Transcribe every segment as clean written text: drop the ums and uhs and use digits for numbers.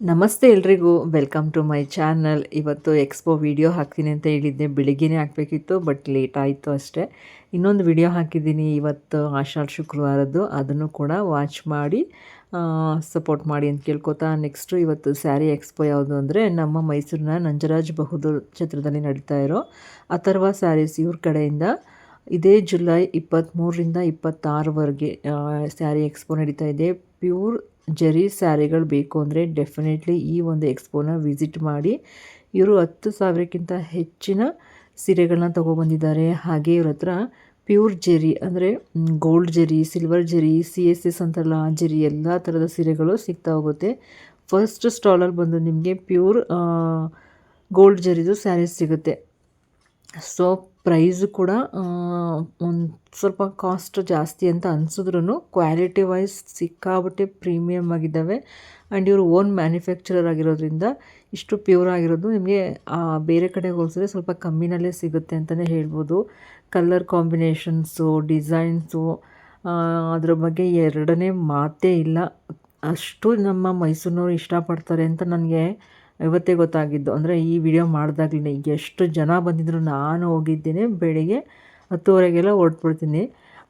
ನಮಸ್ತೆ ಎಲ್ರಿಗೂ, welcome to my channel. ಇವತ್ತು ಎಕ್ಸ್ಪೋ ವಿಡಿಯೋ ಹಾಕ್ತೀನಿ ಅಂತ ಹೇಳಿದ್ದೆ, ಬೆಳಿಗ್ಗೆನೇ ಹಾಕಬೇಕಿತ್ತು ಬಟ್ ಲೇಟ್ ಆಯಿತು ಅಷ್ಟೇ. ಇನ್ನೊಂದು ವಿಡಿಯೋ ಹಾಕಿದ್ದೀನಿ ಇವತ್ತು ಆಷಾಢ ಶುಕ್ರವಾರದ್ದು, ಅದನ್ನು ಕೂಡ ವಾಚ್ ಮಾಡಿ ಸಪೋರ್ಟ್ ಮಾಡಿ ಅಂತ ಕೇಳ್ಕೊತಾ. ನೆಕ್ಸ್ಟು ಇವತ್ತು ಸ್ಯಾರಿ ಎಕ್ಸ್ಪೋ ಯಾವುದು ಅಂದರೆ ನಮ್ಮ ಮೈಸೂರಿನ ನಂಜರಾಜ್ ಬಹದ್ದೂರ್ ಛತ್ರದಲ್ಲಿ ನಡೀತಾ ಇರೋ ಅಥರ್ವ ಸ್ಯಾರೀಸ್ ಇವ್ರ ಕಡೆಯಿಂದ ಇದೇ ಜುಲೈ 23ರಿಂದ 26ವರೆಗೆ ಸ್ಯಾರಿ ಎಕ್ಸ್ಪೋ ನಡೀತಾ ಇದೆ. ಪ್ಯೂರ್ ಜರಿ ಸ್ಯಾರಿಗಳು ಬೇಕು ಅಂದರೆ ಡೆಫಿನೆಟ್ಲಿ ಈ ಒಂದು ಎಕ್ಸ್ಪೋನ ವಿಸಿಟ್ ಮಾಡಿ. ಇವರು 10,000ಕ್ಕಿಂತ ಹೆಚ್ಚಿನ ಸೀರೆಗಳನ್ನ ತೊಗೊಬಂದಿದ್ದಾರೆ. ಹಾಗೆ ಇವ್ರ ಹತ್ರ ಪ್ಯೂರ್ ಜರಿ ಅಂದರೆ ಗೋಲ್ಡ್ ಜರಿ, ಸಿಲ್ವರ್ ಜರಿ, CSS ಅಂತಾರಲ್ಲ ಆ ಜರಿ, ಎಲ್ಲ ಥರದ ಸೀರೆಗಳು ಸಿಗ್ತಾ ಹೋಗುತ್ತೆ. ಫಸ್ಟ್ ಸ್ಟಾಲಲ್ಲಿ ಬಂದು ನಿಮಗೆ ಪ್ಯೂರ್ ಗೋಲ್ಡ್ ಜರಿದು ಸ್ಯಾರೀಸ್ ಸಿಗುತ್ತೆ. ಸೊ ಪ್ರೈಸು ಕೂಡ ಒಂದು ಸ್ವಲ್ಪ ಕಾಸ್ಟ್ ಜಾಸ್ತಿ ಅಂತ ಅನಿಸಿದ್ರೂ ಕ್ವಾಲಿಟಿ ವೈಸ್ ಸಿಕ್ಕಾಬಿಟ್ಟೆ ಪ್ರೀಮಿಯಮ್ ಆಗಿದ್ದಾವೆ. ಆ್ಯಂಡ್ ಇವರು ಓನ್ ಮ್ಯಾನುಫ್ಯಾಕ್ಚರರ್ ಆಗಿರೋದ್ರಿಂದ ಇಷ್ಟು ಪ್ಯೂರ್ ಆಗಿರೋದು ನಿಮಗೆ ಬೇರೆ ಕಡೆ ಹೋಲಿಸಿದ್ರೆ ಸ್ವಲ್ಪ ಕಮ್ಮಿನಲ್ಲೇ ಸಿಗುತ್ತೆ ಅಂತಲೇ ಹೇಳ್ಬೋದು. ಕಲರ್ ಕಾಂಬಿನೇಷನ್ಸು, ಡಿಸೈನ್ಸು, ಅದರ ಬಗ್ಗೆ ಎರಡನೇ ಮಾತೇ ಇಲ್ಲ. ಅಷ್ಟು ನಮ್ಮ ಮೈಸೂರಿನವ್ರು ಇಷ್ಟಪಡ್ತಾರೆ ಅಂತ ನನಗೆ ಇವತ್ತೇ ಗೊತ್ತಾಗಿದ್ದು. ಅಂದರೆ ಈ ವಿಡಿಯೋ ಮಾಡಿದಾಗಲೇ ಎಷ್ಟು ಜನ ಬಂದಿದ್ದರು. ನಾನು ಹೋಗಿದ್ದೇನೆ ಬೆಳಿಗ್ಗೆ 10:30 ಹೊರಟ್ಬಿಡ್ತೀನಿ.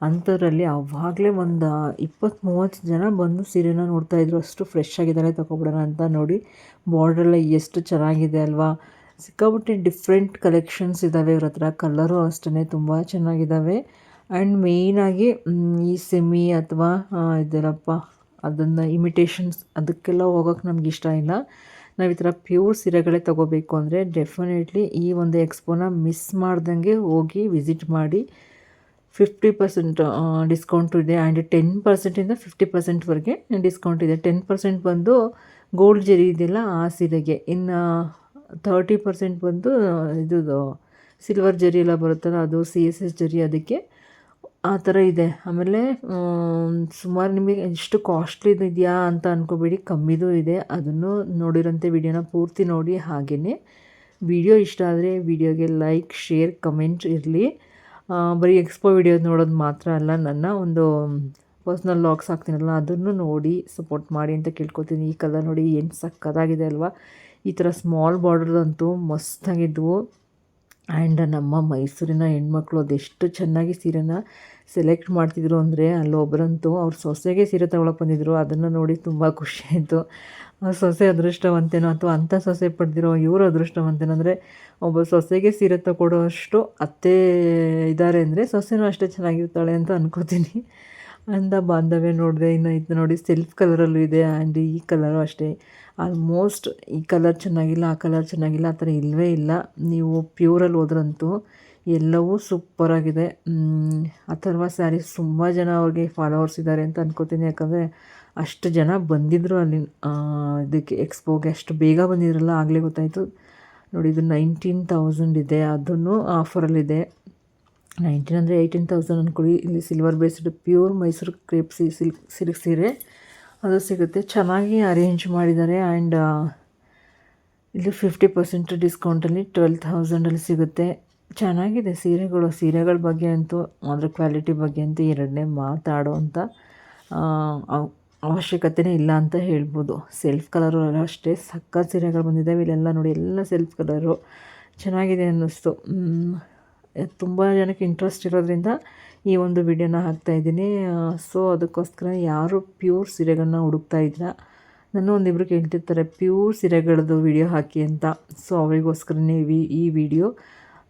ಅಂಥದ್ರಲ್ಲಿ ಆವಾಗಲೇ ಒಂದು 20-30 ಜನ ಬಂದು ಸೀರೆನ ನೋಡ್ತಾಯಿದ್ರು. ಅಷ್ಟು ಫ್ರೆಶ್ ಆಗಿದ್ದಾರೆ, ತೊಗೊಬಿಡೋಣ ಅಂತ. ನೋಡಿ ಬಾರ್ಡ್ರೆಲ್ಲ ಎಷ್ಟು ಚೆನ್ನಾಗಿದೆ ಅಲ್ವಾ. ಸಿಕ್ಕಾಬಿಟ್ಟೆ ಡಿಫ್ರೆಂಟ್ ಕಲೆಕ್ಷನ್ಸ್ ಇದ್ದಾವೆ ಇವ್ರ ಹತ್ರ. ಕಲರು ಅಷ್ಟೇ ತುಂಬ ಚೆನ್ನಾಗಿದ್ದಾವೆ. ಆ್ಯಂಡ್ ಮೇಯ್ನಾಗಿ ಈ ಸೆಮಿ ಅಥವಾ ಇದೆಲ್ಲಪ್ಪ ಅದನ್ನು ಇಮಿಟೇಷನ್ಸ್ ಅದಕ್ಕೆಲ್ಲ ಹೋಗೋಕ್ಕೆ ನಮ್ಗೆ ಇಷ್ಟ ಇಲ್ಲ. ನಾವು ಈ ಥರ ಪ್ಯೂರ್ ಸೀರೆಗಳೇ ತೊಗೋಬೇಕು ಅಂದರೆ ಡೆಫಿನೆಟ್ಲಿ ಈ ಒಂದು ಎಕ್ಸ್ಪೋನ ಮಿಸ್ ಮಾಡ್ದಂಗೆ ಹೋಗಿ ವಿಸಿಟ್ ಮಾಡಿ. 50% ಡಿಸ್ಕೌಂಟು ಇದೆ. ಆ್ಯಂಡ್ 10%ಇಂದ 50%ವರೆಗೆ ಡಿಸ್ಕೌಂಟ್ ಇದೆ. 10% ಬಂದು ಗೋಲ್ಡ್ ಜರಿ ಇದೆಯಲ್ಲ ಆ ಸೀರೆಗೆ, ಇನ್ನು 30% ಬಂದು ಇದು ಸಿಲ್ವರ್ ಜರಿ ಎಲ್ಲ ಬರುತ್ತಲ್ಲ ಅದು CSS ಜರಿ, ಅದಕ್ಕೆ ಆ ಥರ ಇದೆ. ಆಮೇಲೆ ಸುಮಾರು ನಿಮಗೆ ಎಷ್ಟು ಕಾಸ್ಟ್ಲಿ ಇದೆಯಾ ಅಂತ ಅಂದ್ಕೋಬೇಡಿ, ಕಮ್ಮಿದು ಇದೆ. ಅದನ್ನು ನೋಡಿರೋಂಥ ವಿಡಿಯೋನ ಪೂರ್ತಿ ನೋಡಿ. ಹಾಗೆಯೇ ವಿಡಿಯೋ ಇಷ್ಟ ಆದರೆ ವಿಡಿಯೋಗೆ ಲೈಕ್, ಶೇರ್, ಕಮೆಂಟ್ ಇರಲಿ. ಬರೀ ಎಕ್ಸ್ಪೋ ವಿಡಿಯೋ ನೋಡೋದು ಮಾತ್ರ ಅಲ್ಲ, ನನ್ನ ಒಂದು ಪರ್ಸ್ನಲ್ ವ್ಲಾಗ್ಸ್ ಹಾಕ್ತೀನಲ್ಲ ಅದನ್ನು ನೋಡಿ ಸಪೋರ್ಟ್ ಮಾಡಿ ಅಂತ ಕೇಳ್ಕೊತೀನಿ. ಈ ಕಲರ್ ನೋಡಿ ಏನು ಸಕ್ಕತ್ತಾಗಿದೆ ಅಲ್ವಾ. ಈ ಥರ ಸ್ಮಾಲ್ ಬಾರ್ಡರ್ದಂತೂ ಮಸ್ತಾಗಿದ್ವು. ಆ್ಯಂಡ್ ನಮ್ಮ ಮೈಸೂರಿನ ಹೆಣ್ಮಕ್ಳು ಅದೆಷ್ಟು ಚೆನ್ನಾಗಿ ಸೀರೆನ ಸೆಲೆಕ್ಟ್ ಮಾಡ್ತಿದ್ರು ಅಂದರೆ, ಅಲ್ಲೊಬ್ಬರಂತೂ ಅವ್ರ ಸೊಸೆಗೆ ಸೀರೆ ತೊಗೊಳಕ್ಕೆ ಬಂದಿದ್ರು. ಅದನ್ನು ನೋಡಿ ತುಂಬ ಖುಷಿ ಆಯಿತು. ಅವ್ರ ಸೊಸೆ ಅದೃಷ್ಟವಂತೇನೋ ಅಥವಾ ಅಂಥ ಸೊಸೆ ಪಡೆದಿರೋ ಇವರು ಅದೃಷ್ಟವಂತೇನೋ. ಅಂದರೆ ಒಬ್ಬ ಸೊಸೆಗೆ ಸೀರೆ ತಗೊಳ್ಳೋ ಅಷ್ಟು ಅತ್ತೆ ಇದ್ದಾರೆ ಅಂದರೆ ಸೊಸೆನೂ ಅಷ್ಟೇ ಚೆನ್ನಾಗಿರ್ತಾಳೆ ಅಂತ ಅನ್ಕೋತೀನಿ. ಅಂದ ಬಾಂಧವ್ಯ ನೋಡಿದೆ. ಇನ್ನು ಇದು ನೋಡಿ ಸೆಲ್ಫ್ ಕಲರಲ್ಲೂ ಇದೆ. ಆ್ಯಂಡ್ ಈ ಕಲರು ಅಷ್ಟೇ. ಆಲ್ಮೋಸ್ಟ್ ಈ ಕಲರ್ ಚೆನ್ನಾಗಿಲ್ಲ, ಆ ಕಲರ್ ಚೆನ್ನಾಗಿಲ್ಲ, ಆ ಥರ ಇಲ್ಲವೇ ಇಲ್ಲ. ನೀವು ಪ್ಯೂರಲ್ಲಿ ಹೋದ್ರಂತೂ ಎಲ್ಲವೂ ಸೂಪರಾಗಿದೆ. ಅಥರ್ವ ಸ್ಯಾರೀಸ್ ತುಂಬ ಜನ ಅವ್ರಿಗೆ ಫಾಲೋವರ್ಸ್ ಇದ್ದಾರೆ ಅಂತ ಅನ್ಕೋತೀನಿ. ಯಾಕಂದರೆ ಅಷ್ಟು ಜನ ಬಂದಿದ್ದರು ಅಲ್ಲಿ ಇದಕ್ಕೆ ಎಕ್ಸ್ಪೋಗೆ. ಅಷ್ಟು ಬೇಗ ಬಂದಿದ್ರಲ್ಲ, ಆಗಲೇ ಗೊತ್ತಾಯಿತು. ನೋಡಿ ಇದು 19,000 ಇದೆ. ಅದನ್ನು ಆಫರಲ್ಲಿದೆ. 19 ಅಂದರೆ 18,000 ಅಂದ್ಕೊಳ್ಳಿ. ಇಲ್ಲಿ silver based pure Mysuru crepe silk ಸೀರೆ ಅದು ಸಿಗುತ್ತೆ. ಚೆನ್ನಾಗಿ ಅರೇಂಜ್ ಮಾಡಿದ್ದಾರೆ. ಆ್ಯಂಡ್ ಇಲ್ಲಿ 50% ಡಿಸ್ಕೌಂಟಲ್ಲಿ 12,000ಅಲ್ಲಿ ಸಿಗುತ್ತೆ. ಚೆನ್ನಾಗಿದೆ ಸೀರೆಗಳು. ಸೀರೆಗಳ ಬಗ್ಗೆ ಅಂತೂ, ಅದರ ಕ್ವಾಲಿಟಿ ಬಗ್ಗೆ ಅಂತೂ ಎರಡನೇ ಮಾತಾಡೋವಂಥ ಅವಶ್ಯಕತೆಯೇ ಇಲ್ಲ ಅಂತ ಹೇಳ್ಬೋದು. ಸೆಲ್ಫ್ ಕಲರು ಎಲ್ಲ ಅಷ್ಟೇ ಸಕ್ಕತ್ ಸೀರೆಗಳು ಬಂದಿದ್ದಾವೆ. ಇಲ್ಲೆಲ್ಲ ನೋಡಿ, ಎಲ್ಲ ಸೆಲ್ಫ್ ಕಲರು ಚೆನ್ನಾಗಿದೆ ಅನ್ನಿಸ್ತು. ತುಂಬ ಜನಕ್ಕೆ ಇಂಟ್ರೆಸ್ಟ್ ಇರೋದ್ರಿಂದ ಈ ಒಂದು ವಿಡಿಯೋನ ಹಾಕ್ತಾಯಿದ್ದೀನಿ. ಸೊ ಅದಕ್ಕೋಸ್ಕರ ಯಾರು ಪ್ಯೂರ್ ಸೀರೆಗಳನ್ನ ಹುಡುಕ್ತಾ ಇದ್ದೀರಾ, ನಾನು ಒಂದಿಬ್ಬರು ಕೇಳ್ತಿರ್ತಾರೆ ಪ್ಯೂರ್ ಸೀರೆಗಳದ್ದು ವಿಡಿಯೋ ಹಾಕಿ ಅಂತ. ಸೊ ಅವರಿಗೋಸ್ಕರನೇ ಈ ವಿಡಿಯೋ.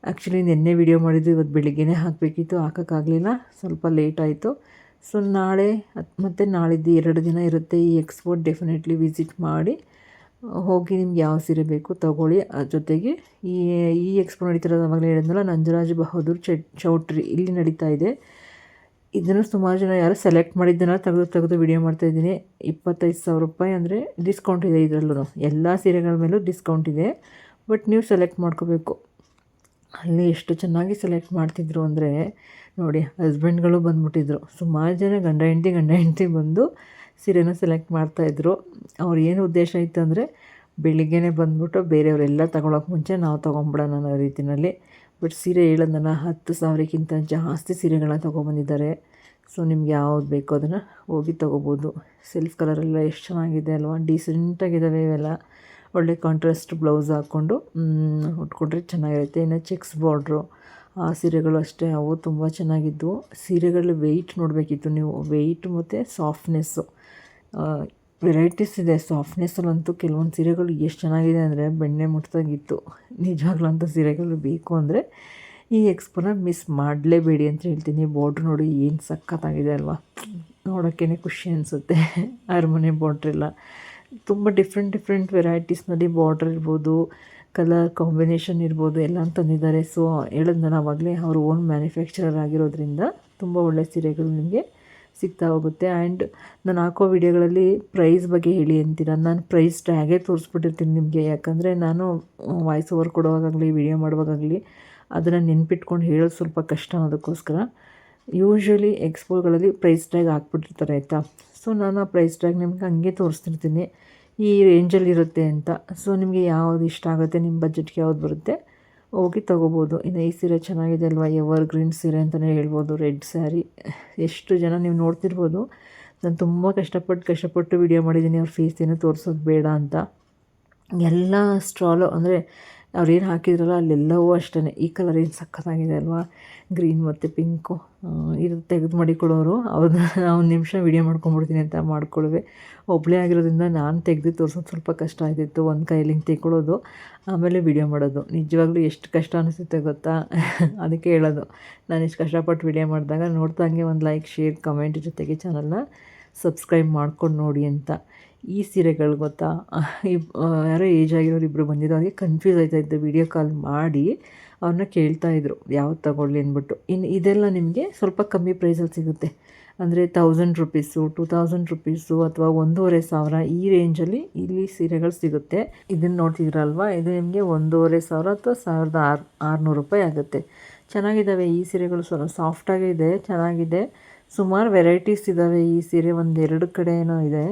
ಆ್ಯಕ್ಚುಲಿ ನಿನ್ನೆ ವಿಡಿಯೋ ಮಾಡಿದ್ದು ಇವತ್ತು ಬೆಳಿಗ್ಗೆನೇ ಹಾಕಬೇಕಿತ್ತು, ಹಾಕೋಕ್ಕಾಗಲಿಲ್ಲ, ಸ್ವಲ್ಪ ಲೇಟ್ ಆಯಿತು. ಸೊ ನಾಳೆ ಮತ್ತು ನಾಳಿದ್ದು 2 ದಿನ ಇರುತ್ತೆ ಈ ಎಕ್ಸ್ಪೋ. ಡೆಫಿನೆಟ್ಲಿ ವಿಸಿಟ್ ಮಾಡಿ ಹೋಗಿ ನಿಮ್ಗೆ ಯಾವ ಸೀರೆ ಬೇಕು ತೊಗೊಳ್ಳಿ. ಜೊತೆಗೆ ಈ ಎಕ್ಸ್ಪೋ ನಡೀತಿರೋದು ಆವಾಗಲೇ ಹೇಳಿದ್ನಲ್ಲ, ನಂಜರಾಜ್ ಬಹದ್ದೂರ್ ಚೌಟ್ರಿ ಇಲ್ಲಿ ನಡೀತಾ ಇದೆ. ಇದನ್ನು ಸುಮಾರು ಜನ ಯಾರು ಸೆಲೆಕ್ಟ್ ಮಾಡಿದ್ದನ್ನು ತೆಗೆದು ವಿಡಿಯೋ ಮಾಡ್ತಾಯಿದ್ದೀನಿ. 25,000 ರೂಪಾಯಿ ಅಂದರೆ ಡಿಸ್ಕೌಂಟ್ ಇದೆ. ಇದರಲ್ಲೂ ಎಲ್ಲ ಸೀರೆಗಳ ಮೇಲೂ ಡಿಸ್ಕೌಂಟ್ ಇದೆ. ಬಟ್ ನೀವು ಸೆಲೆಕ್ಟ್ ಮಾಡ್ಕೋಬೇಕು. ಅಲ್ಲಿ ಎಷ್ಟು ಚೆನ್ನಾಗಿ ಸೆಲೆಕ್ಟ್ ಮಾಡ್ತಿದ್ರು ಅಂದರೆ ನೋಡಿ, ಹಸ್ಬೆಂಡ್ಗಳು ಬಂದುಬಿಟ್ಟಿದ್ರು. ಸುಮಾರು ಜನ ಗಂಡ ಹೆಂಡತಿ ಬಂದು ಸೀರೆನ ಸೆಲೆಕ್ಟ್ ಮಾಡ್ತಾಯಿದ್ರು. ಅವ್ರು ಏನು ಉದ್ದೇಶ ಇತ್ತು ಅಂದರೆ ಬೆಳಿಗ್ಗೆನೇ ಬಂದುಬಿಟ್ಟು ಬೇರೆಯವರೆಲ್ಲ ತಗೊಳ್ಳೋಕೆ ಮುಂಚೆ ನಾವು ತೊಗೊಂಬಿಡೋಣ ಅನ್ನೋ ರೀತಿಯಲ್ಲಿ. ಬಟ್ ಸೀರೆ ಹೇಳಿದ್ನಲ್ಲ, 10,000ಕ್ಕಿಂತ ಜಾಸ್ತಿ ಸೀರೆಗಳನ್ನ ತೊಗೊಬಂದಿದ್ದಾರೆ. ಸೊ ನಿಮ್ಗೆ ಯಾವ್ದು ಬೇಕೋ ಅದನ್ನು ಹೋಗಿ ತೊಗೋಬೋದು. ಸೆಲ್ಫ್ ಕಲರೆಲ್ಲ ಎಷ್ಟು ಚೆನ್ನಾಗಿದೆ ಅಲ್ವಾ, ಡೀಸೆಂಟಾಗಿದ್ದಾವೆ ಇವೆಲ್ಲ. ಒಳ್ಳೆ ಕಾಂಟ್ರಾಸ್ಟ್ ಬ್ಲೌಸ್ ಹಾಕ್ಕೊಂಡು ಉಟ್ಕೊಂಡ್ರೆ ಚೆನ್ನಾಗಿರುತ್ತೆ. ಇನ್ನು ಚೆಕ್ಸ್ ಬಾರ್ಡ್ರು ಆ ಸೀರೆಗಳು ಅಷ್ಟೇ, ಅವು ತುಂಬ ಚೆನ್ನಾಗಿದ್ದವು. ಸೀರೆಗಳ ವೆಯ್ಟ್ ನೋಡಬೇಕಿತ್ತು ನೀವು, ವೆಯ್ಟ್ ಮತ್ತು ಸಾಫ್ಟ್ನೆಸ್ಸು ವೆರೈಟೀಸ್ ಇದೆ. ಸಾಫ್ಟ್ನೆಸ್ಸಲ್ಲಂತೂ ಕೆಲವೊಂದು ಸೀರೆಗಳು ಎಷ್ಟು ಚೆನ್ನಾಗಿದೆ ಅಂದರೆ ಬೆಣ್ಣೆ ಮುಟ್ದಾಗಿತ್ತು. ನಿಜವಾಗ್ಲೂ ಅಂಥ ಸೀರೆಗಳು ಬೇಕು ಅಂದರೆ ಈ ಎಕ್ಸ್ಪೋನ ಮಿಸ್ ಮಾಡಲೇಬೇಡಿ ಅಂತ ಹೇಳ್ತೀನಿ. ಬಾರ್ಡ್ರ್ ನೋಡಿ ಏನು ಸಖತ್ತಾಗಿದೆ ಅಲ್ವಾ, ನೋಡೋಕ್ಕೇ ಖುಷಿ ಅನಿಸುತ್ತೆ. ಅರಮನೆ ಬಾರ್ಡ್ರೆಲ್ಲ ತುಂಬ ಡಿಫ್ರೆಂಟ್ ವೆರೈಟೀಸ್ನಲ್ಲಿ ಬಾರ್ಡ್ರ್ ಇರ್ಬೋದು, ಕಲರ್ ಕಾಂಬಿನೇಷನ್ ಇರ್ಬೋದು ಎಲ್ಲ ತಂದಿದ್ದಾರೆ. ಸೊ ಹೇಳಿದ್ನಲ್ಲ ಆವಾಗಲೇ, ಅವರು ಓನ್ ಮ್ಯಾನುಫ್ಯಾಕ್ಚರರ್ ಆಗಿರೋದ್ರಿಂದ ತುಂಬ ಒಳ್ಳೆ ಸೀರೆಗಳು ನಿಮಗೆ ಸಿಗ್ತಾ ಹೋಗುತ್ತೆ. ಆ್ಯಂಡ್ ನಾನು ಹಾಕೋ ವಿಡಿಯೋಗಳಲ್ಲಿ ಪ್ರೈಸ್ ಬಗ್ಗೆ ಹೇಳಿ ಅಂತೀರ, ನಾನು ಪ್ರೈಸ್ ಟ್ಯಾಗೇ ತೋರಿಸ್ಬಿಟ್ಟಿರ್ತೀನಿ ನಿಮಗೆ. ಯಾಕಂದರೆ ನಾನು ವಾಯ್ಸ್ ಓವರ್ ಕೊಡುವಾಗಲಿ ವಿಡಿಯೋ ಮಾಡುವಾಗಲಿ ಅದನ್ನು ನೆನ್ಪಿಟ್ಕೊಂಡು ಹೇಳೋದು ಸ್ವಲ್ಪ ಕಷ್ಟ ಅನ್ನೋದಕ್ಕೋಸ್ಕರ ಯೂಶ್ವಲಿ ಎಕ್ಸ್ಪೋಗಳಲ್ಲಿ ಪ್ರೈಸ್ ಟ್ಯಾಗ್ ಹಾಕ್ಬಿಟ್ಟಿರ್ತಾರೆ ಆಯಿತಾ. ಸೊ ನಾನು ಆ ಪ್ರೈಸ್ ಟ್ಯಾಗ್ ನಿಮ್ಗೆ ಹಂಗೆ ತೋರಿಸ್ತಿರ್ತೀನಿ, ಈ ರೇಂಜಲ್ಲಿ ಇರುತ್ತೆ ಅಂತ. ಸೊ ನಿಮಗೆ ಯಾವುದು ಇಷ್ಟ ಆಗುತ್ತೆ, ನಿಮ್ಮ ಬಜೆಟ್ಗೆ ಯಾವ್ದು ಬರುತ್ತೆ ಹೋಗಿ ತೊಗೋಬೋದು. ಇನ್ನು ಈ ಸೀರೆ ಚೆನ್ನಾಗಿದೆ ಅಲ್ವಾ, ಎವರ್ ಗ್ರೀನ್ ಸೀರೆ ಅಂತಲೇ ಹೇಳ್ಬೋದು. ರೆಡ್ ಸ್ಯಾರಿ, ಎಷ್ಟು ಜನ ನೀವು ನೋಡ್ತಿರ್ಬೋದು. ನಾನು ತುಂಬ ಕಷ್ಟಪಟ್ಟು ವಿಡಿಯೋ ಮಾಡಿದ್ದೀನಿ, ಅವ್ರ ಫೇಸ್ ಏನು ತೋರಿಸೋದು ಬೇಡ ಅಂತ. ಎಲ್ಲ ಸ್ಟ್ರಾಲು ಅಂದರೆ ಅವ್ರೇನು ಹಾಕಿದ್ರಲ್ಲ ಅಲ್ಲೆಲ್ಲವೂ ಅಷ್ಟೇ. ಈ ಕಲರ್ ಏನು ಸಖತ್ತಾಗಿದೆ ಅಲ್ವಾ, ಗ್ರೀನ್ ಮತ್ತು ಪಿಂಕು. ಇದು ತೆಗೆದು ಮಾಡಿಕೊಡೋರು ಅವ್ರನ್ನ ಒಂದು ನಿಮಿಷ ವಿಡಿಯೋ ಮಾಡ್ಕೊಂಬಿಡ್ತೀನಿ ಅಂತ ಮಾಡ್ಕೊಳ್ವೆ. ಒಬ್ಬಳೇ ಆಗಿರೋದ್ರಿಂದ ನಾನು ತೆಗೆದು ತೋರಿಸೋದು ಸ್ವಲ್ಪ ಕಷ್ಟ ಆಗ್ತಿತ್ತು. ಒಂದು ಕೈಯಲ್ಲಿ ಹಿಂಗೆ ತೆಗೊಳ್ಳೋದು, ಆಮೇಲೆ ವಿಡಿಯೋ ಮಾಡೋದು. ನಿಜವಾಗ್ಲೂ ಎಷ್ಟು ಕಷ್ಟ ಅನಿಸುತ್ತೆ ಗೊತ್ತಾ. ಅದಕ್ಕೆ ಹೇಳೋದು, ನಾನು ಇಷ್ಟು ಕಷ್ಟಪಟ್ಟು ವಿಡಿಯೋ ಮಾಡಿದಾಗ ನೋಡ್ದಂಗೆ ಒಂದು ಲೈಕ್, ಶೇರ್, ಕಮೆಂಟ್ ಜೊತೆಗೆ ಚಾನಲ್ನ ಸಬ್ಸ್ಕ್ರೈಬ್ ಮಾಡ್ಕೊಂಡು ನೋಡಿ ಅಂತ. ಈ ಸೀರೆಗಳು ಗೊತ್ತಾ, ಯಾರೋ ಏಜ್ ಆಗಿರೋರು ಇಬ್ಬರು ಬಂದಿದ್ದು, ಅವ್ರಿಗೆ ಕನ್ಫ್ಯೂಸ್ ಆಯ್ತಾಯಿತ್ತು. ವಿಡಿಯೋ ಕಾಲ್ ಮಾಡಿ ಅವ್ರನ್ನ ಕೇಳ್ತಾಯಿದ್ರು ಯಾವ್ದು ತೊಗೊಳ್ಳಿ ಅಂದ್ಬಿಟ್ಟು. ಇನ್ನು ಇದೆಲ್ಲ ನಿಮಗೆ ಸ್ವಲ್ಪ ಕಮ್ಮಿ ಪ್ರೈಸಲ್ಲಿ ಸಿಗುತ್ತೆ. ಅಂದರೆ 1000 ರುಪೀಸು, 2000 ರುಪೀಸು ಅಥವಾ 1500 ಈ ರೇಂಜಲ್ಲಿ ಇಲ್ಲಿ ಸೀರೆಗಳು ಸಿಗುತ್ತೆ. ಇದನ್ನು ನೋಡ್ತಿದ್ರಲ್ವ, ಇದು ನಿಮಗೆ 1500 ಅಥವಾ 1600 ರೂಪಾಯಿ ಆಗುತ್ತೆ. ಚೆನ್ನಾಗಿದ್ದಾವೆ ಈ ಸೀರೆಗಳು, ಸ್ವಲ್ಪ ಸಾಫ್ಟಾಗೇ ಇದೆ, ಚೆನ್ನಾಗಿದೆ. ಸುಮಾರು ವೆರೈಟೀಸ್ ಇದ್ದಾವೆ ಈ ಸೀರೆ, ಒಂದೆರಡು ಕಡೆ ಏನೋ ಇದೆ.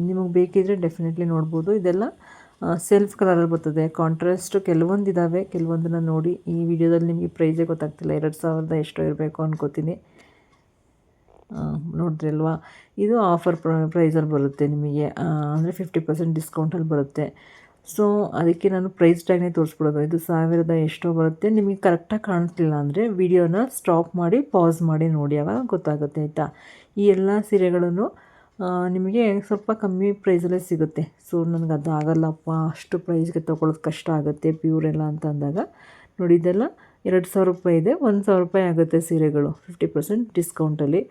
ನಿಮಗೆ ಬೇಕಿದ್ದರೆ ಡೆಫಿನೆಟ್ಲಿ ನೋಡ್ಬೋದು. ಇದೆಲ್ಲ ಸೆಲ್ಫ್ ಕಲರಲ್ಲಿ ಬರ್ತದೆ. ಕಾಂಟ್ರಾಸ್ಟ್ ಕೆಲವೊಂದು ಇದ್ದಾವೆ, ಕೆಲವೊಂದನ್ನು ನೋಡಿ. ಈ ವಿಡಿಯೋದಲ್ಲಿ ನಿಮಗೆ ಪ್ರೈಸೇ ಗೊತ್ತಾಗ್ತಿಲ್ಲ, 2000 ಎಷ್ಟೋ ಇರಬೇಕು ಅನ್ಕೋತೀನಿ. ನೋಡಿದ್ರಿ ಅಲ್ವಾ, ಇದು ಆಫರ್ ಪ್ರೈಸಲ್ಲಿ ಬರುತ್ತೆ ನಿಮಗೆ, ಅಂದರೆ 50% ಡಿಸ್ಕೌಂಟಲ್ಲಿ ಬರುತ್ತೆ. ಸೊ ಅದಕ್ಕೆ ನಾನು ಪ್ರೈಸ್ ಟ್ಯಾಗ್ನೇ ತೋರಿಸ್ಬಿಡೋದು. ಇದು 1000 ಎಷ್ಟೋ ಬರುತ್ತೆ. ನಿಮಗೆ ಕರೆಕ್ಟಾಗಿ ಕಾಣಿಸ್ಲಿಲ್ಲ ಅಂದರೆ ವಿಡಿಯೋನ ಸ್ಟಾಪ್ ಮಾಡಿ ಪಾಸ್ ಮಾಡಿ ನೋಡಿ, ಆವಾಗ ಗೊತ್ತಾಗುತ್ತೆ ಆಯಿತಾ. ಈ ಎಲ್ಲ ಸೀರೆಗಳನ್ನು ನಿಮಗೆ ಸ್ವಲ್ಪ ಕಮ್ಮಿ ಪ್ರೈಸಲ್ಲೇ ಸಿಗುತ್ತೆ. ಸೊ ನನಗೆ ಅದು ಆಗಲ್ಲಪ್ಪ, ಅಷ್ಟು ಪ್ರೈಸ್ಗೆ ತೊಗೊಳ್ಳೋದು ಕಷ್ಟ ಆಗುತ್ತೆ ಪ್ಯೂರ್ ಎಲ್ಲ ಅಂತ ಅಂದಾಗ ನೋಡಿ, ಇದೆಲ್ಲ 2000 ರೂಪಾಯಿ ಇದೆ, 1000 ರೂಪಾಯಿ ಆಗುತ್ತೆ ಸೀರೆಗಳು 50% ಡಿಸ್ಕೌಂಟಲ್ಲಿ.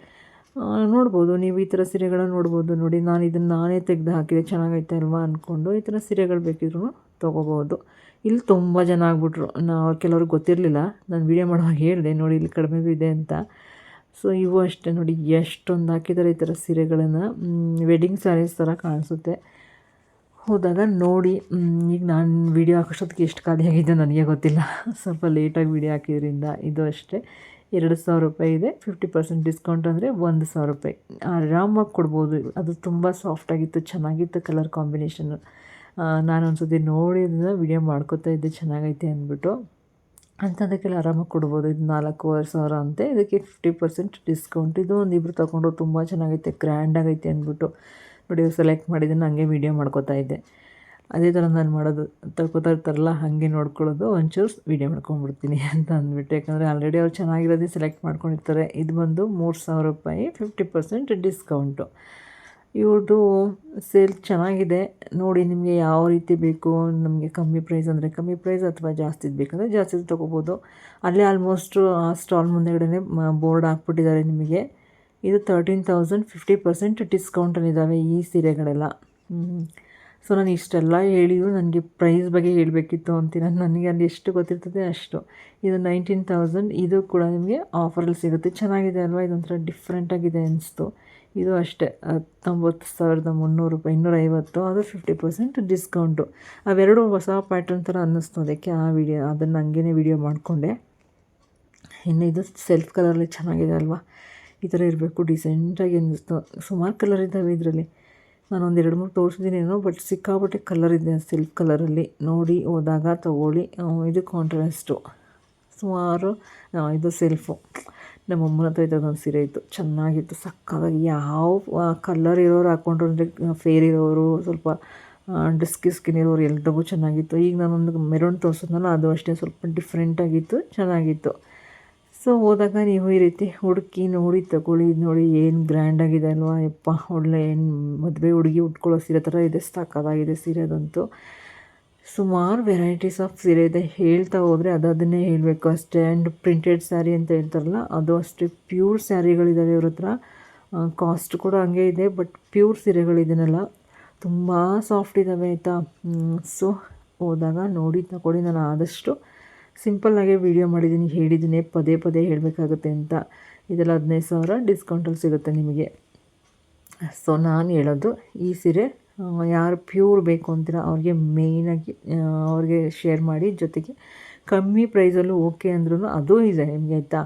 ನೋಡ್ಬೋದು ನೀವು ಈ ಥರ ಸೀರೆಗಳನ್ನ ನೋಡ್ಬೋದು. ನೋಡಿ, ನಾನು ಇದನ್ನು ನಾನೇ ತೆಗೆದು ಹಾಕಿದೆ, ಚೆನ್ನಾಗೈತೆ ಅಲ್ವಾ ಅಂದ್ಕೊಂಡು ಈ ಥರ ಸೀರೆಗಳು ಬೇಕಿದ್ರೂ ತೊಗೋಬೋದು. ಇಲ್ಲಿ ತುಂಬ ಜನ ಆಗ್ಬಿಟ್ರು. ಕೆಲವ್ರಿಗೆ ಗೊತ್ತಿರಲಿಲ್ಲ, ನಾನು ವೀಡಿಯೋ ಮಾಡುವಾಗ ಹೇಳಿದೆ ನೋಡಿ ಇಲ್ಲಿ ಕಡಿಮೆಗೂ ಇದೆ ಅಂತ. ಸೊ ಇವು ಅಷ್ಟೇ ನೋಡಿ, ಎಷ್ಟೊಂದು ಹಾಕಿದ್ದಾರೆ ಈ ಥರ ಸೀರೆಗಳನ್ನು. ವೆಡ್ಡಿಂಗ್ ಸ್ಯಾರೀಸ್ ಥರ ಕಾಣಿಸುತ್ತೆ. ಹೋದಾಗ ನೋಡಿ. ಈಗ ನಾನು ವೀಡಿಯೋ ಹಾಕೋಷ್ಟೊತ್ತಿಗೆ ಎಷ್ಟು ಖಾಲಿಯಾಗಿದ್ದು ನನಗೆ ಗೊತ್ತಿಲ್ಲ, ಸ್ವಲ್ಪ ಲೇಟಾಗಿ ವೀಡಿಯೋ ಹಾಕಿದ್ರಿಂದ. ಇದು ಅಷ್ಟೇ 2000 ರೂಪಾಯಿ ಇದೆ, 50% ಡಿಸ್ಕೌಂಟ್ ಅಂದರೆ 1000 ರೂಪಾಯಿ ಆರಾಮಾಗಿ ಕೊಡ್ಬೋದು. ಅದು ತುಂಬ ಸಾಫ್ಟಾಗಿತ್ತು, ಚೆನ್ನಾಗಿತ್ತು ಕಲರ್ ಕಾಂಬಿನೇಷನ್ನು. ನಾನು ಒಂದು ಸತಿ ನೋಡಿದ್ದನ್ನ ವೀಡಿಯೋ ಮಾಡ್ಕೋತಾ ಇದ್ದೆ ಚೆನ್ನಾಗೈತೆ ಅಂದ್ಬಿಟ್ಟು. ಅಂಥದಕ್ಕೆಲ್ಲ ಆರಾಮಾಗಿ ಕೊಡ್ಬೋದು. ಇದು 4500 ಅಂತೆ, ಇದಕ್ಕೆ 50% ಡಿಸ್ಕೌಂಟ್. ಇದು ಒಂದು ಇಬ್ಬರು ತೊಗೊಂಡ್ರು, ತುಂಬ ಚೆನ್ನಾಗೈತೆ, ಗ್ರ್ಯಾಂಡಾಗೈತೆ ಅಂದ್ಬಿಟ್ಟು ನೋಡಿ ಸೆಲೆಕ್ಟ್ ಮಾಡಿದ್ದನ್ನು ಹಂಗೆ ವೀಡಿಯೋ ಮಾಡ್ಕೋತಾ ಇದ್ದೆ. ಅದೇ ಥರ ನಾನು ಮಾಡೋದು, ತಗೋತಾ ಇರ್ತಾರಲ್ಲ ಹಾಗೆ ನೋಡ್ಕೊಳ್ಳೋದು, ಒಂಚೂರು ವೀಡಿಯೋ ಮಾಡ್ಕೊಂಡ್ಬಿಡ್ತೀನಿ ಅಂತ ಅಂದ್ಬಿಟ್ಟು. ಯಾಕಂದರೆ ಆಲ್ರೆಡಿ ಅವ್ರು ಚೆನ್ನಾಗಿರೋದೇ ಸೆಲೆಕ್ಟ್ ಮಾಡ್ಕೊಂಡಿರ್ತಾರೆ. ಇದು ಬಂದು 3000 ರೂಪಾಯಿ, 50% ಡಿಸ್ಕೌಂಟು. ಇವ್ರದ್ದು ಸೇಲ್ ಚೆನ್ನಾಗಿದೆ ನೋಡಿ. ನಿಮಗೆ ಯಾವ ರೀತಿ ಬೇಕು, ನಮಗೆ ಕಮ್ಮಿ ಪ್ರೈಸ್ ಅಂದರೆ ಕಮ್ಮಿ ಪ್ರೈಸ್, ಅಥವಾ ಜಾಸ್ತಿದು ಬೇಕಂದರೆ ಜಾಸ್ತಿದು ತೊಗೋಬೋದು. ಅಲ್ಲೇ ಆಲ್ಮೋಸ್ಟು ಆ ಸ್ಟಾಲ್ ಮುಂದೆಗಡೆ ಬೋರ್ಡ್ ಹಾಕ್ಬಿಟ್ಟಿದ್ದಾರೆ ನಿಮಗೆ. ಇದು 13,000, 50% ಡಿಸ್ಕೌಂಟಲ್ಲಿದ್ದಾವೆ ಈ ಸೀರೆಗಳೆಲ್ಲ. ಸೊ ನಾನು ಇಷ್ಟೆಲ್ಲ ಹೇಳಿದ್ರು ನನಗೆ ಪ್ರೈಸ್ ಬಗ್ಗೆ ಹೇಳಬೇಕಿತ್ತು ಅಂತೀನಿ. ನನಗೆ ಅಲ್ಲಿ ಎಷ್ಟು ಗೊತ್ತಿರ್ತದೆ ಅಷ್ಟು. ಇದು 19,000, ಇದು ಕೂಡ ನಿಮಗೆ ಆಫರಲ್ಲಿ ಸಿಗುತ್ತೆ. ಚೆನ್ನಾಗಿದೆ ಅಲ್ವಾ, ಇದೊಂಥರ ಡಿಫ್ರೆಂಟಾಗಿದೆ ಅನಿಸ್ತು. ಇದು ಅಷ್ಟೇ 19,300 ರೂಪಾಯಿ, 250, ಅದು 50% ಡಿಸ್ಕೌಂಟು. ಅವೆರಡು ಹೊಸ ಪ್ಯಾಟರ್ನ್ ಥರ ಅನ್ನಿಸ್ತು, ಅದಕ್ಕೆ ಅದನ್ನು ಹಂಗೇ ವೀಡಿಯೋ ಮಾಡಿಕೊಂಡೆ. ಇನ್ನು ಇದು ಸೆಲ್ಫ್ ಕಲರಲ್ಲಿ ಚೆನ್ನಾಗಿದೆ ಅಲ್ವಾ, ಈ ಥರ ಇರಬೇಕು, ಡಿಸೆಂಟಾಗಿ ಅನ್ನಿಸ್ತು. ಸುಮಾರು ಕಲರ್ ಇದ್ದಾವೆ ಇದರಲ್ಲಿ. ನಾನೊಂದು 2-3 ತೋರಿಸಿದ್ದೀನೇನೋ, ಬಟ್ ಸಿಕ್ಕಾಪಟ್ಟೆ ಕಲರ್ ಇದೆ ಸೆಲ್ಫ್ ಕಲರಲ್ಲಿ. ನೋಡಿ ಹೋದಾಗ ತೊಗೊಳ್ಳಿ. ಇದು ಕಾಂಟ್ರಾಸ್ಟು ಸುಮಾರು, ಇದು ಸೆಲ್ಫು. ನಮ್ಮ ಅಮ್ಮನ ಹತ್ರ ಇದ್ದದೊಂದು ಸೀರೆ ಇತ್ತು, ಚೆನ್ನಾಗಿತ್ತು, ಸಕ್ಕತ್ತಾಗಿ. ಯಾವ ಕಲರ್ ಇರೋರು ಹಾಕ್ಕೊಂಡ್ರು, ಅಂದರೆ ಫೇರ್ ಇರೋರು, ಸ್ವಲ್ಪ ಸ್ಕಿನ್ ಇರೋರು ಎಲ್ರಿಗೂ ಚೆನ್ನಾಗಿತ್ತು. ಈಗ ನಾನೊಂದು ಮೆರೂನ್ ತೋರಿಸಿದ್ನಲ್ಲ, ಅದು ಅಷ್ಟೇ ಸ್ವಲ್ಪ ಡಿಫ್ರೆಂಟಾಗಿತ್ತು, ಚೆನ್ನಾಗಿತ್ತು. ಸೊ ಹೋದಾಗ ನೀವು ಈ ರೀತಿ ಹುಡುಕಿ ನೋಡಿ ತಗೊಳ್ಳಿ. ನೋಡಿ ಏನು ಗ್ರ್ಯಾಂಡಾಗಿದೆ ಅಲ್ವಾ, ಯಪ್ಪ ಒಳ್ಳೆ ಏನು ಮದುವೆ ಹುಡುಗಿ ಉಟ್ಕೊಳ್ಳೋ ಸೀರೆ ಥರ ಇದೆ, ಸಕ್ಕತ್ತಾಗಿದೆ ಸೀರೆ ಅದಂತೂ. ಸುಮಾರು ವೆರೈಟೀಸ್ ಆಫ್ ಸೀರೆ ಇದೆ, ಹೇಳ್ತಾ ಹೋದರೆ ಅದನ್ನೇ ಹೇಳಬೇಕು ಅಷ್ಟೇ. ಆ್ಯಂಡ್ ಪ್ರಿಂಟೆಡ್ ಸ್ಯಾರಿ ಅಂತ ಹೇಳ್ತಾರಲ್ಲ, ಅದು ಅಷ್ಟೇ ಪ್ಯೂರ್ ಸ್ಯಾರಿಗಳಿದ್ದಾವೆ ಇವ್ರ ಹತ್ರ. ಕಾಸ್ಟ್ ಕೂಡ ಹಂಗೆ ಇದೆ, ಬಟ್ ಪ್ಯೂರ್ ಸೀರೆಗಳಿದೆಯಲ್ಲ ತುಂಬ ಸಾಫ್ಟ್ ಇದ್ದಾವೆ ಆಯಿತಾ. ಸೊ ಹೋದಾಗ ನೋಡಿ ತಗೊಳ್ಳಿ. ನಾನು ಆದಷ್ಟು ಸಿಂಪಲ್ಲಾಗೆ ವೀಡಿಯೋ ಮಾಡಿದ್ದೀನಿ, ಹೇಳಿದ್ದೀನಿ, ಪದೇ ಪದೇ ಹೇಳಬೇಕಾಗುತ್ತೆ ಅಂತ. ಇದೆಲ್ಲ 15,000 ಡಿಸ್ಕೌಂಟಲ್ಲಿ ಸಿಗುತ್ತೆ ನಿಮಗೆ. ಸೊ ನಾನು ಹೇಳೋದು, ಈ ಸೀರೆ ಯಾರು ಪ್ಯೂರ್ ಬೇಕು ಅಂತೀರ ಅವ್ರಿಗೆ ಮೇಯ್ನಾಗಿ ಅವ್ರಿಗೆ ಶೇರ್ ಮಾಡಿ. ಜೊತೆಗೆ ಕಮ್ಮಿ ಪ್ರೈಸಲ್ಲೂ ಓಕೆ ಅಂದ್ರೂ ಅದೂ ಇದೆ ನಿಮಗೆ ಆಯಿತಾ.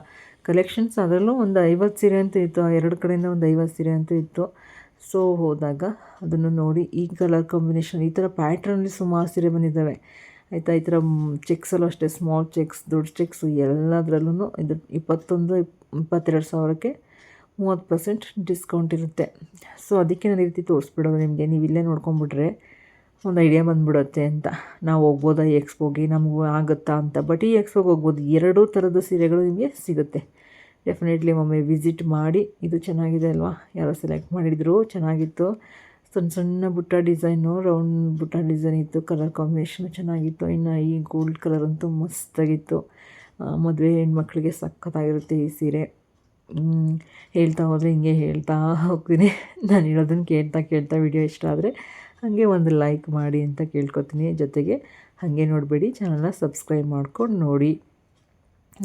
ಕಲೆಕ್ಷನ್ಸ್ ಅದರಲ್ಲೂ ಒಂದು 50 ಸೀರೆ ಅಂತೂ ಇತ್ತು, ಎರಡು ಕಡೆಯಿಂದ ಒಂದು 50 ಸೀರೆ ಅಂತೂ ಇತ್ತು. ಸೊ ಹೋದಾಗ ಅದನ್ನು ನೋಡಿ. ಈ ಕಲರ್ ಕಾಂಬಿನೇಷನ್, ಈ ಥರ ಪ್ಯಾಟ್ರನಲ್ಲಿ ಸುಮಾರು ಸೀರೆ ಬಂದಿದ್ದಾವೆ ಆಯಿತಾ. ಈ ಥರ ಚೆಕ್ಸಲ್ಲೂ ಅಷ್ಟೇ, ಸ್ಮಾಲ್ ಚೆಕ್ಸ್, ದೊಡ್ಡ ಚೆಕ್ಸು, ಎಲ್ಲದರಲ್ಲೂ ಇದು 22 ಸಾವಿರಕ್ಕೆ 30% ಡಿಸ್ಕೌಂಟ್ ಇರುತ್ತೆ. ಸೊ ಅದಕ್ಕೆ ನಾನು ಈ ರೀತಿ ತೋರಿಸ್ಬಿಡೋದು ನಿಮಗೆ. ನೀವು ಇಲ್ಲೇ ನೋಡ್ಕೊಂಬಿಟ್ರೆ ಒಂದು ಐಡಿಯಾ ಬಂದುಬಿಡುತ್ತೆ ಅಂತ. ನಾವು ಹೋಗ್ಬೋದಾ ಈ ಎಕ್ಸ್ಪೋಗೆ, ನಮಗೂ ಆಗುತ್ತಾ ಅಂತ. ಬಟ್ ಈ ಎಕ್ಸ್ಪೋಗೆ ಹೋಗ್ಬೋದು, ಎರಡೂ ಥರದ ಸೀರೆಗಳು ನಿಮಗೆ ಸಿಗುತ್ತೆ. ಡೆಫಿನೆಟ್ಲಿ ಒಮ್ಮೆ ವಿಸಿಟ್ ಮಾಡಿ. ಇದು ಚೆನ್ನಾಗಿದೆ ಅಲ್ವಾ, ಯಾರೋ ಸೆಲೆಕ್ಟ್ ಮಾಡಿದ್ರು, ಚೆನ್ನಾಗಿತ್ತು. ಸಣ್ಣ ಸಣ್ಣ ಬುಟ್ಟ ಡಿಸೈನು, ರೌಂಡ್ ಬುಟ್ಟ ಡಿಸೈನ್ ಇತ್ತು, ಕಲರ್ ಕಾಂಬಿನೇಷನು ಚೆನ್ನಾಗಿತ್ತು. ಇನ್ನು ಈ ಗೋಲ್ಡ್ ಕಲರ್ ಅಂತೂ ಮಸ್ತಾಗಿತ್ತು. ಮದುವೆ ಹೆಣ್ಮಕ್ಳಿಗೆ ಸಖತ್ತಾಗಿರುತ್ತೆ ಈ ಸೀರೆ. ಹೇಳ್ತಾ ಹೋದರೆ ಹಿಂಗೆ ಹೇಳ್ತಾ ಹೋಗ್ತೀನಿ. ನಾನು ಹೇಳೋದನ್ನು ಕೇಳ್ತಾ ವಿಡಿಯೋ ಇಷ್ಟ ಆದರೆ ಹಾಗೆ ಒಂದು ಲೈಕ್ ಮಾಡಿ ಅಂತ ಕೇಳ್ಕೊತೀನಿ. ಜೊತೆಗೆ ಹಾಗೆ ನೋಡಬೇಡಿ, ಚಾನಲ್ನ ಸಬ್ಸ್ಕ್ರೈಬ್ ಮಾಡ್ಕೊಂಡು ನೋಡಿ.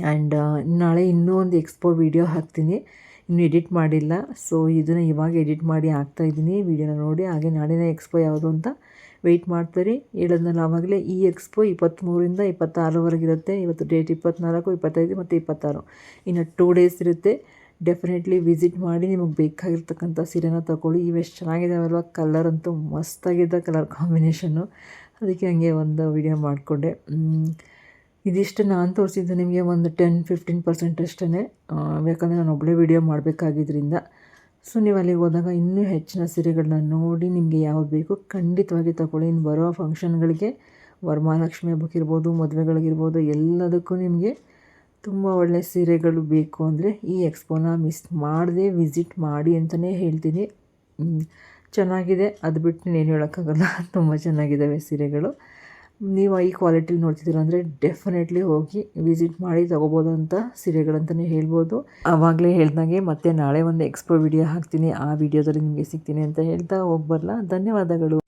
ಆ್ಯಂಡ್ ನಾಳೆ ಇನ್ನೂ ಒಂದು ಎಕ್ಸ್ಪೋ ವೀಡಿಯೋ ಹಾಕ್ತೀನಿ, ಇನ್ನೂ ಎಡಿಟ್ ಮಾಡಿಲ್ಲ. ಸೊ ಇದನ್ನು ಇವಾಗ ಎಡಿಟ್ ಮಾಡಿ ಹಾಕ್ತಾಯಿದ್ದೀನಿ, ವೀಡಿಯೋನ ನೋಡಿ. ಹಾಗೆ ನಾಳಿನ ಎಕ್ಸ್ಪೋ ಯಾವುದು ಅಂತ ವೆಯ್ಟ್ ಮಾಡ್ತೀರಿ. ಹೇಳೋದ್ನಲ್ಲ ಆವಾಗಲೇ, ಈ ಎಕ್ಸ್ಪೋ 23ರಿಂದ 26ವರೆಗೆ ಇರುತ್ತೆ. ಇವತ್ತು ಡೇಟ್ 24, 25 ಮತ್ತು 26, ಇನ್ನು 2 ಡೇಸ್ ಇರುತ್ತೆ. ಡೆಫಿನೆಟ್ಲಿ ವಿಸಿಟ್ ಮಾಡಿ, ನಿಮಗೆ ಬೇಕಾಗಿರ್ತಕ್ಕಂಥ ಸೀರೆನ ತೊಗೊಳ್ಳಿ. ಇವೆಷ್ಟು ಚೆನ್ನಾಗಿದ್ದಾವಲ್ವ, ಕಲರ್ ಅಂತೂ ಮಸ್ತಾಗಿದೆ, ಕಲರ್ ಕಾಂಬಿನೇಷನ್ನು. ಅದಕ್ಕೆ ಹಂಗೆ ಒಂದು ವಿಡಿಯೋ ಮಾಡಿಕೊಂಡೆ. ಇದಿಷ್ಟು ನಾನು ತೋರಿಸಿದ್ದು ನಿಮಗೆ ಒಂದು 10-15% ಅಷ್ಟೇ, ಯಾಕಂದರೆ ನಾನು ಒಬ್ಬಳೇ ವಿಡಿಯೋ ಮಾಡಬೇಕಾಗಿದ್ದರಿಂದ. ಸೊ ನೀವು ಅಲ್ಲಿಗೆ ಹೋದಾಗ ಇನ್ನೂ ಹೆಚ್ಚಿನ ಸೀರೆಗಳನ್ನ ನೋಡಿ, ನಿಮಗೆ ಯಾವ್ದು ಬೇಕು ಖಂಡಿತವಾಗಿ ತಗೊಳ್ಳಿ. ಇನ್ನು ಬರೋ ಫಂಕ್ಷನ್ಗಳಿಗೆ, ವರಮಹಾಲಕ್ಷ್ಮಿ ಹಬ್ಬಕ್ಕಿರ್ಬೋದು, ಮದುವೆಗಳಿಗಿರ್ಬೋದು, ಎಲ್ಲದಕ್ಕೂ ನಿಮಗೆ ತುಂಬ ಒಳ್ಳೆಯ ಸೀರೆಗಳು ಬೇಕು ಅಂದರೆ ಈ ಎಕ್ಸ್ಪೋನ ಮಿಸ್ ಮಾಡದೆ ವಿಸಿಟ್ ಮಾಡಿ ಅಂತಲೇ ಹೇಳ್ತೀನಿ. ಚೆನ್ನಾಗಿದೆ, ಅದು ಬಿಟ್ಟು ಏನು ಹೇಳೋಕ್ಕಾಗಲ್ಲ, ತುಂಬ ಚೆನ್ನಾಗಿದ್ದಾವೆ ಸೀರೆಗಳು. ನೀವು ಈ ಕ್ವಾಲಿಟಿಲಿ ನೋಡ್ತಿದ್ದೀರ ಅಂದರೆ ಡೆಫಿನೆಟ್ಲಿ ಹೋಗಿ ವಿಸಿಟ್ ಮಾಡಿ ತೊಗೋಬೋದಂಥ ಸೀರೆಗಳಂತಲೇ ಹೇಳ್ಬೋದು. ಆವಾಗಲೇ ಹೇಳ್ದಂಗೆ ಮತ್ತೆ ನಾಳೆ ಒಂದು ಎಕ್ಸ್ಪೋ ವಿಡಿಯೋ ಹಾಕ್ತೀನಿ, ಆ ವಿಡಿಯೋದಲ್ಲಿ ನಿಮಗೆ ಸಿಗ್ತೀನಿ ಅಂತ ಹೇಳ್ತಾ ಹೋಗ್ಬರಲ್ಲ. ಧನ್ಯವಾದಗಳು.